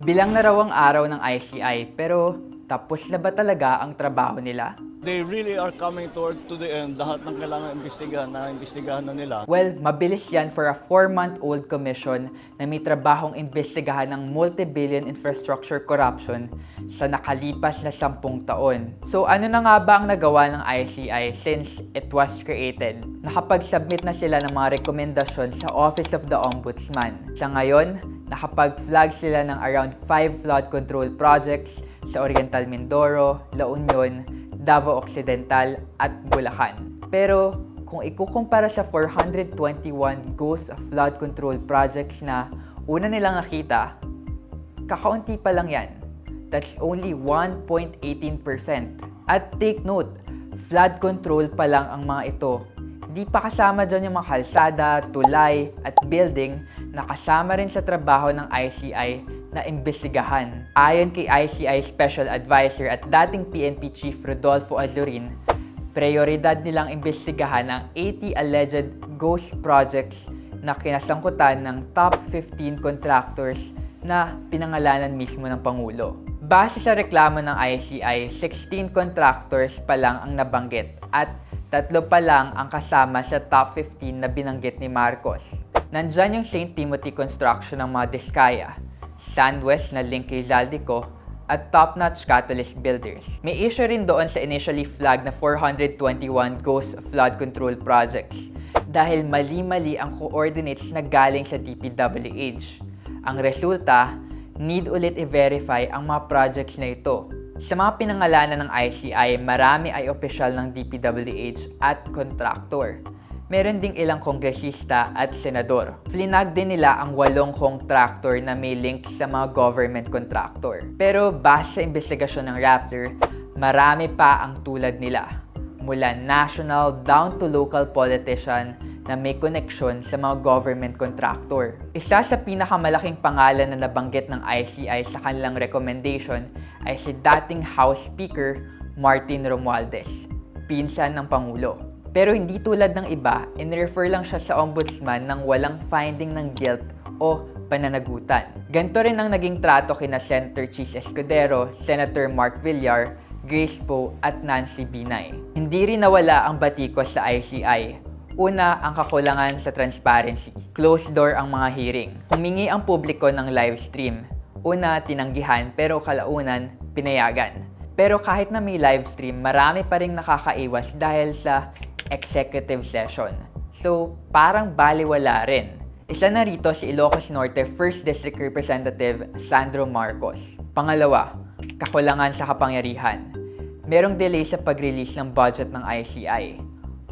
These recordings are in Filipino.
Bilang na raw ang araw ng ICI, pero tapos na ba talaga ang trabaho nila? They really are coming to the end. Lahat ng kailangan imbestigahan na nila. Well, mabilis yan for a 4-month-old commission na may trabahong imbestigahan ng multi-billion infrastructure corruption sa nakalipas na 10 taon. So ano na nga ba ang nagawa ng ICI since it was created? Nakapag-submit na sila ng mga rekomendasyon sa Office of the Ombudsman. Sa ngayon, nakapag-flag sila ng around 5 flood control projects sa Oriental Mindoro, La Union, Davao Occidental at Bulacan. Pero kung ikukumpara sa 421 ghost flood control projects na una nilang nakita, kakaunti pa lang yan. That's only 1.18%. At take note, flood control pa lang ang mga ito. Di pa kasama dyan yung mga kalsada, tulay at building na kasama rin sa trabaho ng ICI na imbestigahan. Ayon kay ICI Special Advisor at dating PNP Chief Rodolfo Azurin, prioridad nilang imbestigahan ang 80 alleged ghost projects na kinasangkutan ng top 15 contractors na pinangalanan mismo ng Pangulo. Base sa reklamo ng ICI, 16 contractors pa lang ang nabanggit at 3 pa lang ang kasama sa top 15 na binanggit ni Marcos. Nandyan yung St. Timothy Construction ng mga Diskaya, Sandwest na link kay Zaldico, at top-notch Catalyst Builders. May issue rin doon sa initially flagged na 421 ghost flood control projects dahil mali-mali ang coordinates na galing sa DPWH. Ang resulta, need ulit i-verify ang mga projects na ito. Sa mga pinangalanan ng ICI, marami ay opisyal ng DPWH at contractor. Meron ding ilang kongresista at senador. Flinag din nila ang 8 contractor na may links sa mga government contractor. Pero base sa investigasyon ng Rappler, marami pa ang tulad nila. Mula national down to local politician na may koneksyon sa mga government contractor. Isa sa pinakamalaking pangalan na nabanggit ng ICI sa kanilang recommendation ay si dating House Speaker Martin Romualdez, pinsan ng Pangulo. Pero hindi tulad ng iba, in-refer lang siya sa ombudsman nang walang finding ng guilt o pananagutan. Ganito rin ang naging trato kina Senator Chis Escudero, Senator Mark Villar, Grace Poe at Nancy Binay. Hindi rin nawala ang batikos sa ICI. Una, ang kakulangan sa transparency. Closed door ang mga hearing. Humingi ang publiko ng live stream. Una, tinanggihan pero kalaunan, pinayagan. Pero kahit na may live stream, marami pa rin nakakaiwas dahil sa executive session. So, parang baliwala rin. Isa na rito si Ilocos Norte 1st District Representative Sandro Marcos. Pangalawa, kakulangan sa kapangyarihan. Merong delay sa pag-release ng budget ng ICI.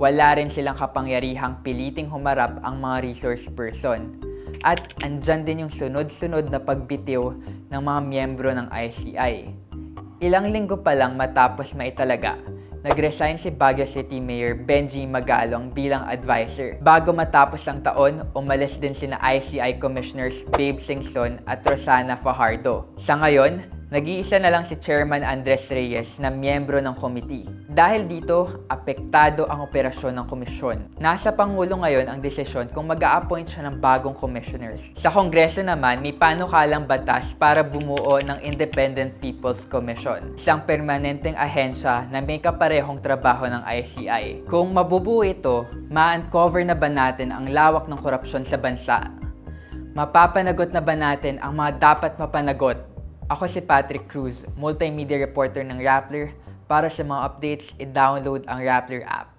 Wala rin silang kapangyarihang piliting humarap ang mga resource person. At andyan din yung sunod-sunod na pagbitiw ng mga miyembro ng ICI. Ilang linggo pa lang matapos maitalaga, nag-resign si Baguio City Mayor Benji Magalong bilang advisor. Bago matapos ang taon, umalis din sina ICI Commissioners Babe Singson at Rosana Fajardo. Sa ngayon, nag-iisa na lang si Chairman Andres Reyes na miyembro ng committee. Dahil dito, apektado ang operasyon ng komisyon. Nasa Pangulo ngayon ang desisyon kung mag-a-appoint siya ng bagong commissioners. Sa Kongreso naman, may panukalang batas para bumuo ng Independent People's Commission, isang permanenteng ahensya na may kaparehong trabaho ng ICI. Kung mabubuo ito, ma-uncover na ba natin ang lawak ng korupsyon sa bansa? Mapapanagot na ba natin ang mga dapat mapanagot? Ako si Patrick Cruz, multimedia reporter ng Rappler. Para sa mga updates, i-download ang Rappler app.